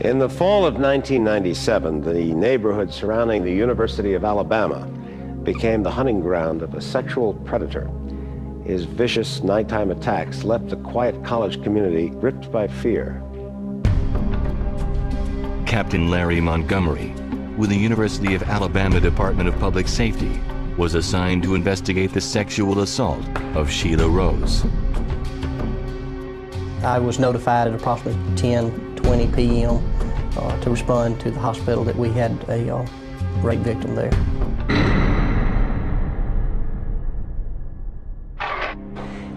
In the fall of 1997, the neighborhood surrounding the University of Alabama became the hunting ground of a sexual predator. His vicious nighttime attacks left the quiet college community gripped by fear. Captain Larry Montgomery, with the University of Alabama Department of Public Safety, was assigned to investigate the sexual assault of Sheila Rose. I was notified at approximately 10:20 p.m. To respond to the hospital that we had a rape victim there.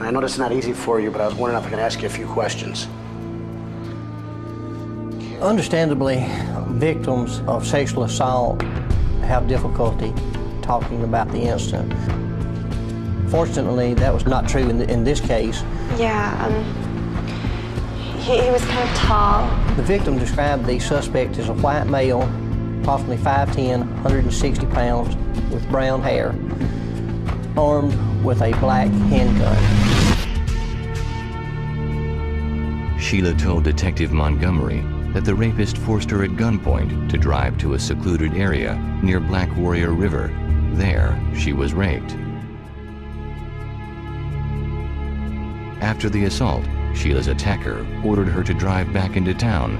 I know it's not easy for you, but I was wondering if I could ask you a few questions. Understandably, victims of sexual assault have difficulty talking about the incident. Fortunately, that was not true in this case. Yeah, he was kind of tall. The victim described the suspect as a white male, approximately 5'10", 160 pounds, with brown hair, armed with a black handgun. Sheila told Detective Montgomery that the rapist forced her at gunpoint to drive to a secluded area near Black Warrior River. There, she was raped. After the assault, Sheila's attacker ordered her to drive back into town.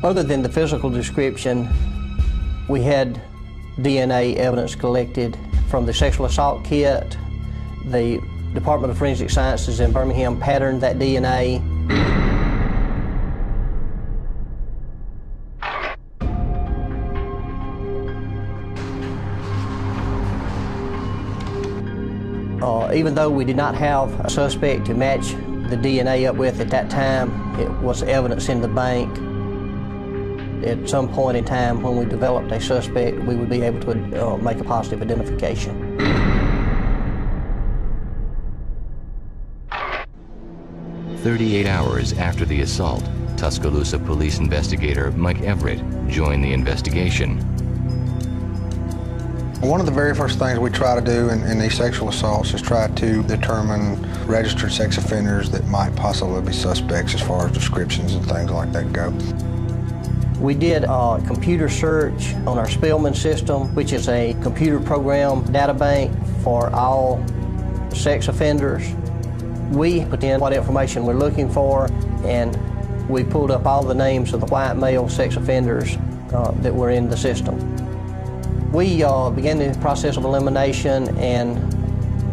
Other than the physical description, we had DNA evidence collected from the sexual assault kit. The Department of Forensic Sciences in Birmingham patterned that DNA. Even though we did not have a suspect to match the DNA up with at that time, it was evidence in the bank. At some point in time when we developed a suspect, we would be able to make a positive identification. "38 hours after the assault, Tuscaloosa police investigator Mike Everett joined the investigation. One of the very first things we try to do in these sexual assaults is try to determine registered sex offenders that might possibly be suspects as far as descriptions and things like that go. We did a computer search on our Spellman system, which is a computer program data bank for all sex offenders. We put in what information we're looking for, and we pulled up all the names of the white male sex offenders that were in the system. We began the process of elimination, and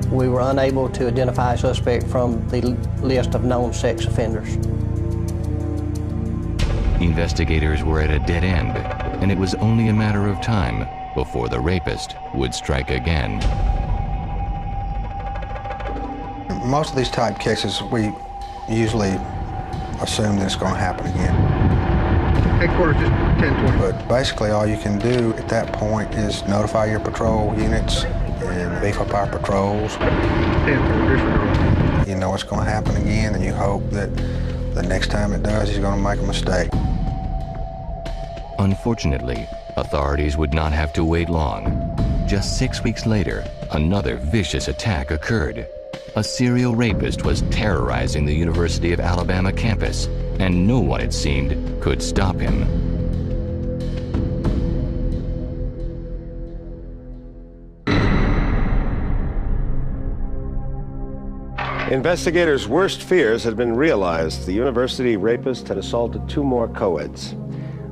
we were unable to identify a suspect from the list of known sex offenders. Investigators were at a dead end, and it was only a matter of time before the rapist would strike again. Most of these type cases, we usually assume that it's going to happen again. Headquarters, just 10:20. But basically all you can do at that point is notify your patrol units and beef up our patrols. 10:20, disregard. You know it's going to happen again, and you hope that the next time it does, he's going to make a mistake. Unfortunately, authorities would not have to wait long. Just 6 weeks later, another vicious attack occurred. A serial rapist was terrorizing the University of Alabama campus, and no one, it seemed, could stop him. Investigators' worst fears had been realized. The university rapist had assaulted 2 more co-eds.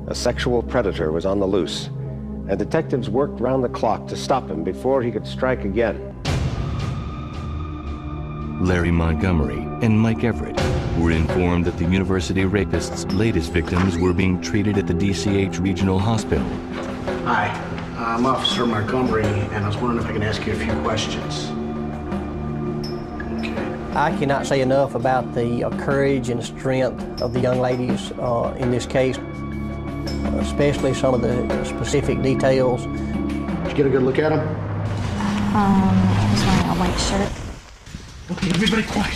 A sexual predator was on the loose, and detectives worked round the clock to stop him before he could strike again. Larry Montgomery and Mike Everett were informed that the university rapist's latest victims were being treated at the DCH Regional Hospital. Hi, I'm Officer Montgomery, and I was wondering if I can ask you a few questions. I cannot say enough about the courage and strength of the young ladies in this case, especially some of the specific details. Did you get a good look at them? He was wearing a white shirt. Okay, everybody quiet.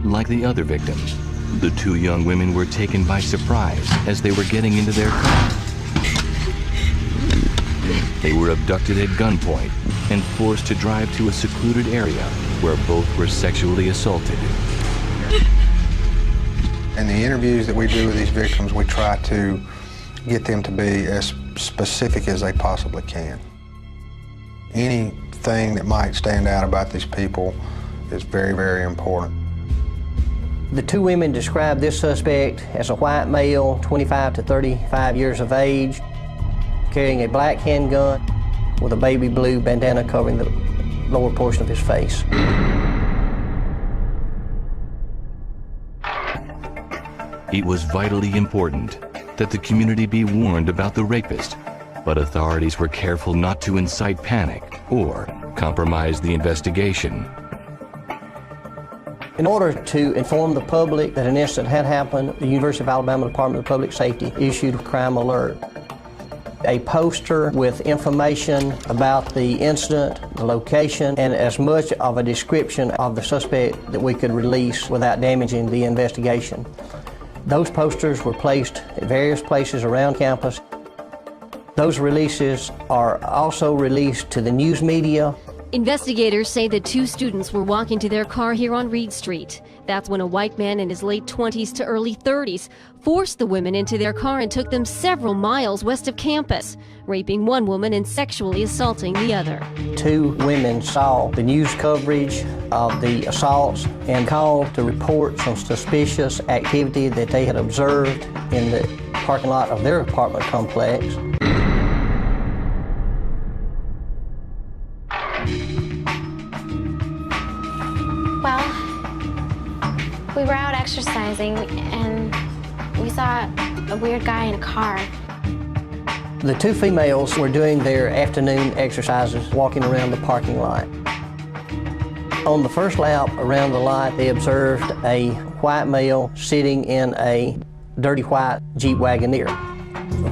Like the other victims, the 2 young women were taken by surprise as they were getting into their car. They were abducted at gunpoint and forced to drive to a secluded area where both were sexually assaulted. In the interviews that we do with these victims, we try to get them to be as specific as they possibly can. Anything that might stand out about these people is very, very important. The two women described this suspect as a white male, 25 to 35 years of age, carrying a black handgun with a baby blue bandana covering the lower portion of his face. It was vitally important that the community be warned about the rapist, but authorities were careful not to incite panic or compromise the investigation. In order to inform the public that an incident had happened, the University of Alabama Department of Public Safety issued a crime alert. A poster with information about the incident, the location, and as much of a description of the suspect that we could release without damaging the investigation. Those posters were placed at various places around campus. Those releases are also released to the news media. Investigators say the two students were walking to their car here on Reed Street. That's when a white man in his late 20s to early 30s forced the women into their car and took them several miles west of campus, raping one woman and sexually assaulting the other. Two women saw the news coverage of the assaults and called to report some suspicious activity that they had observed in the parking lot of their apartment complex. Well, we were out exercising and we saw a weird guy in a car. The two females were doing their afternoon exercises, walking around the parking lot. On the first lap around the lot, they observed a white male sitting in a dirty white Jeep Wagoneer.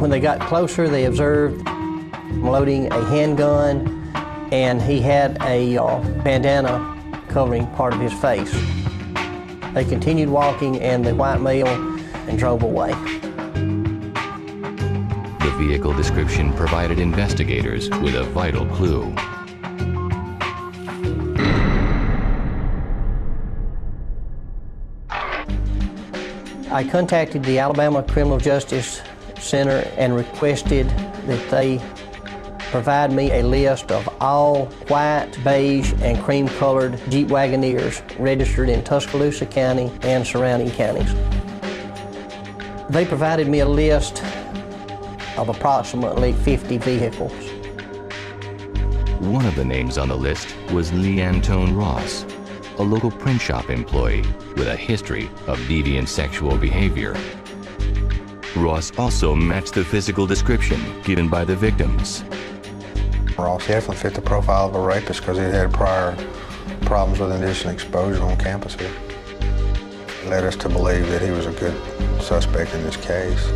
When they got closer, they observed him loading a handgun, and he had a bandana covering part of his face. They continued walking, and the white male drove away. The vehicle description provided investigators with a vital clue. I contacted the Alabama Criminal Justice Center and requested that they provide me a list of all white, beige, and cream-colored Jeep Wagoneers registered in Tuscaloosa County and surrounding counties. They provided me a list of approximately 50 vehicles. One of the names on the list was Lee Antone Ross, a local print shop employee with a history of deviant sexual behavior. Ross also matched the physical description given by the victims. Ross definitely fit the profile of a rapist because he had prior problems with indecent exposure on campus here. It led us to believe that he was a good suspect in this case.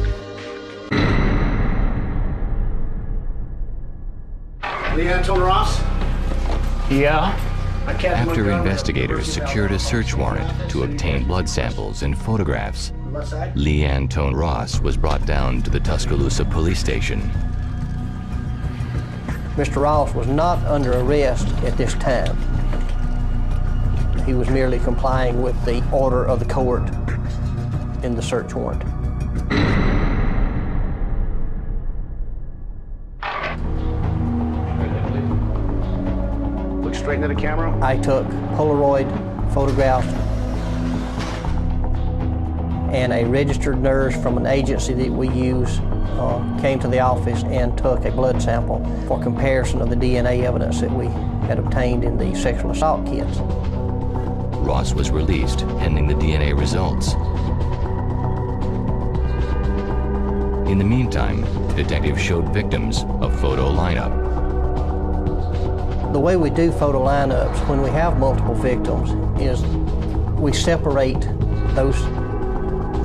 Lee Antone Ross? Yeah. After investigators secured a search warrant to obtain blood samples and photographs, Lee Antone Ross was brought down to the Tuscaloosa police station. Mr. Ross was not under arrest at this time. He was merely complying with the order of the court in the search warrant. Look straight into the camera. I took Polaroid photographs, and a registered nurse from an agency that we use came to the office and took a blood sample for comparison of the DNA evidence that we had obtained in the sexual assault kits. Ross was released pending the DNA results. In the meantime, detectives showed victims a photo lineup. The way we do photo lineups when we have multiple victims is we separate those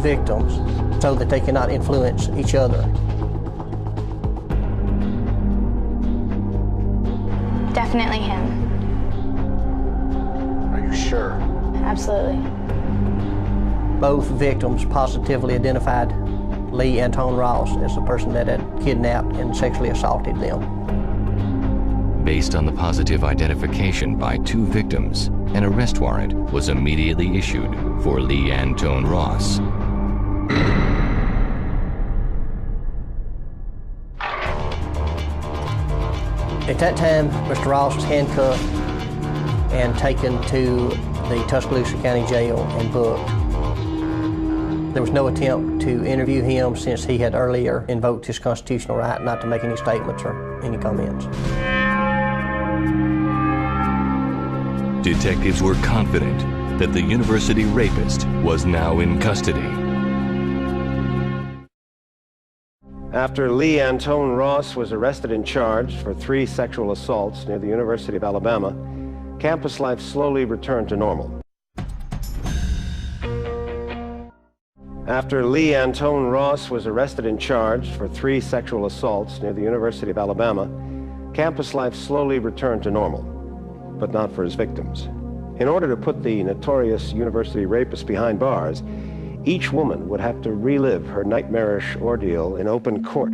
victims so that they cannot influence each other. Definitely him. Are you sure? Absolutely. Both victims positively identified Lee Antone Ross as the person that had kidnapped and sexually assaulted them. Based on the positive identification by two victims, an arrest warrant was immediately issued for Lee Antone Ross. At that time, Mr. Ross was handcuffed and taken to the Tuscaloosa County Jail and booked. There was no attempt to interview him since he had earlier invoked his constitutional right not to make any statements or any comments. Detectives were confident that the university rapist was now in custody. After Lee Antone Ross was arrested and charged for 3 sexual assaults near the University of Alabama, campus life slowly returned to normal. After Lee Antone Ross was arrested and charged for 3 sexual assaults near the University of Alabama, campus life slowly returned to normal, but not for his victims. In order to put the notorious university rapist behind bars, each woman would have to relive her nightmarish ordeal in open court.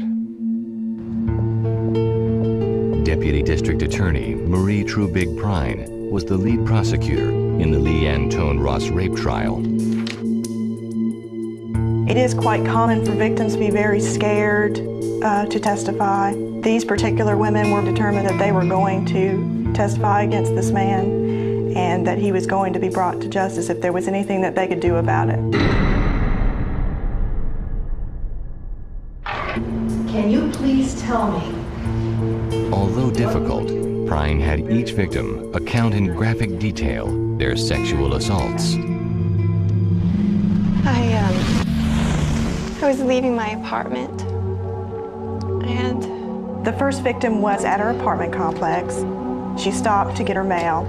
Deputy District Attorney Marie Trubig Prine was the lead prosecutor in the Lee Antone Ross rape trial. It is quite common for victims to be very scared to testify. These particular women were determined that they were going to testify against this man and that he was going to be brought to justice if there was anything that they could do about it. Can you please tell me? Although difficult, Prine had each victim account in graphic detail their sexual assaults. I was leaving my apartment, and the first victim was at her apartment complex. She stopped to get her mail.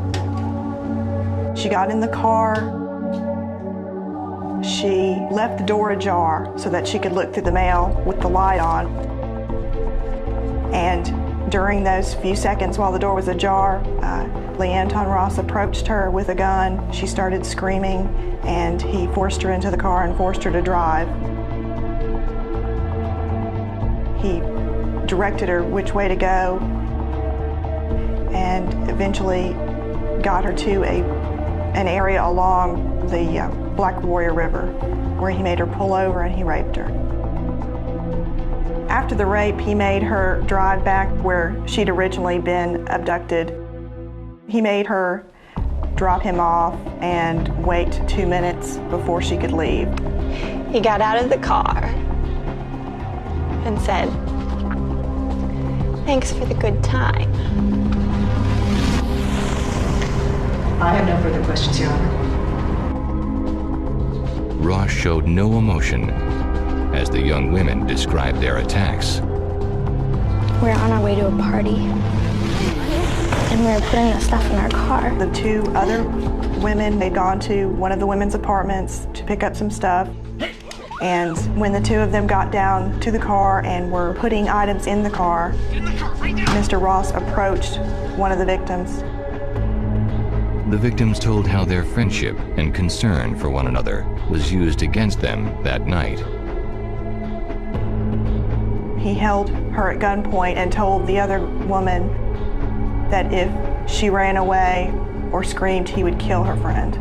She got in the car. She left the door ajar so that she could look through the mail with the light on. And during those few seconds while the door was ajar, Lee Antone Ross approached her with a gun. She started screaming, and he forced her into the car and forced her to drive. He directed her which way to go and eventually got her to an area along the Black Warrior River where he made her pull over and he raped her. After the rape, he made her drive back where she'd originally been abducted. He made her drop him off and wait 2 minutes before she could leave. he got out of the car and said, "Thanks for the good time." I have no further questions, Your Honor. Ross showed no emotion as the young women described their attacks. We were on our way to a party, and we were putting the stuff in our car. The two other women, they'd gone to one of the women's apartments to pick up some stuff. And when the two of them got down to the car and were putting items in the car, Mr. Ross approached one of the victims. The victims told how their friendship and concern for one another was used against them that night. He held her at gunpoint and told the other woman that if she ran away or screamed, he would kill her friend.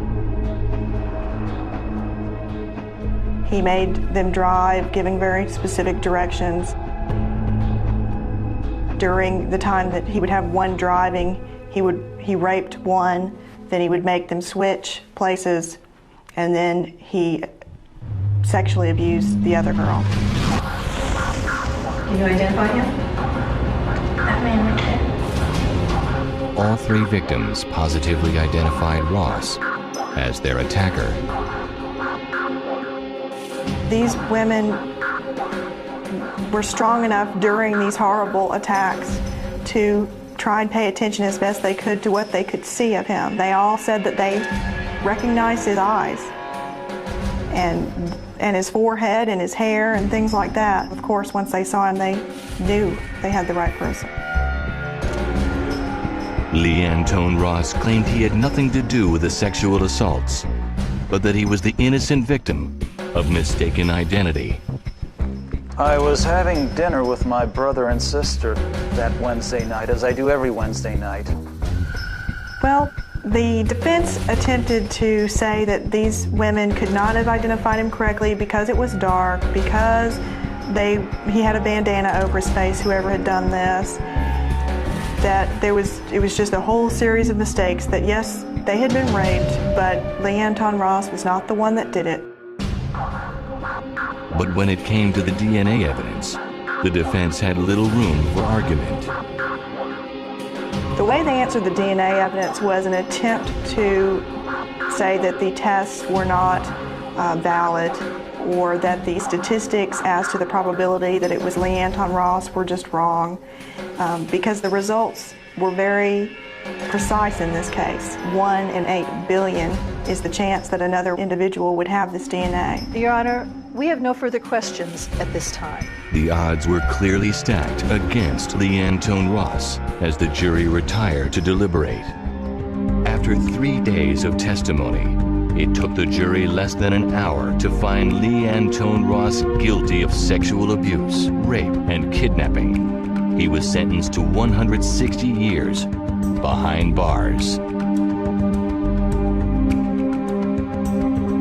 He made them drive, giving very specific directions. During the time that he would have one driving, he raped one, then he would make them switch places, and then he sexually abused the other girl. Can you identify him? That man right there. All three victims positively identified Ross as their attacker. These women were strong enough during these horrible attacks to try and pay attention as best they could to what they could see of him. They all said that they recognized his eyes and his forehead and his hair and things like that. Of course, once they saw him, they knew they had the right person. Lee Antone Ross claimed he had nothing to do with the sexual assaults, but that he was the innocent victim of mistaken identity. I was having dinner with my brother and sister that Wednesday night, as I do every Wednesday night. Well, The defense attempted to say that these women could not have identified him correctly because it was dark, because he had a bandana over his face, whoever had done this, that it was just a whole series of mistakes, that yes, they had been raped, but Lee Anton Ross was not the one that did it. But when it came to the DNA evidence, the defense had little room for argument. The way they answered the DNA evidence was an attempt to say that the tests were not valid, or that the statistics as to the probability that it was Lee Anton Ross were just wrong, because the results were very precise in this case. 1 in 8 billion is the chance that another individual would have this DNA. Your Honor, we have no further questions at this time. The odds were clearly stacked against Lee Anton Ross as the jury retired to deliberate. After 3 days of testimony, it took the jury less than an hour to find Lee Anton Ross guilty of sexual abuse, rape, and kidnapping. He was sentenced to 160 years behind bars.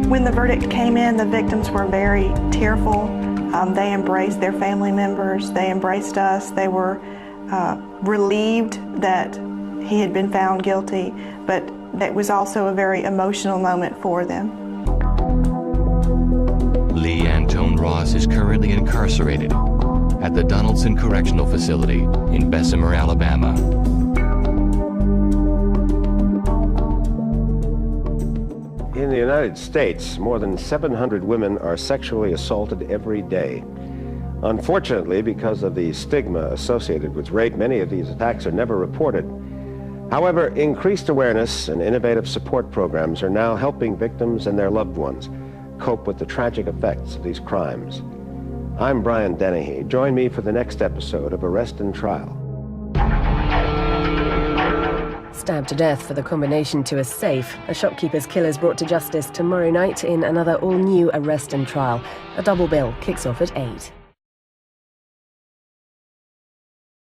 When the verdict came in, the victims were very tearful. They embraced their family members. They embraced us. They were relieved that he had been found guilty, but that was also a very emotional moment for them. Lee Anton Ross is currently incarcerated at the Donaldson Correctional Facility in Bessemer, Alabama. In the United States, more than 700 women are sexually assaulted every day. Unfortunately, because of the stigma associated with rape, many of these attacks are never reported. However, increased awareness and innovative support programs are now helping victims and their loved ones cope with the tragic effects of these crimes. I'm Brian Dennehy. Join me for the next episode of Arrest and Trial. Stabbed to death for the combination to a safe, a shopkeeper's killer is brought to justice tomorrow night in another all-new Arrest and Trial. A double bill kicks off at 8.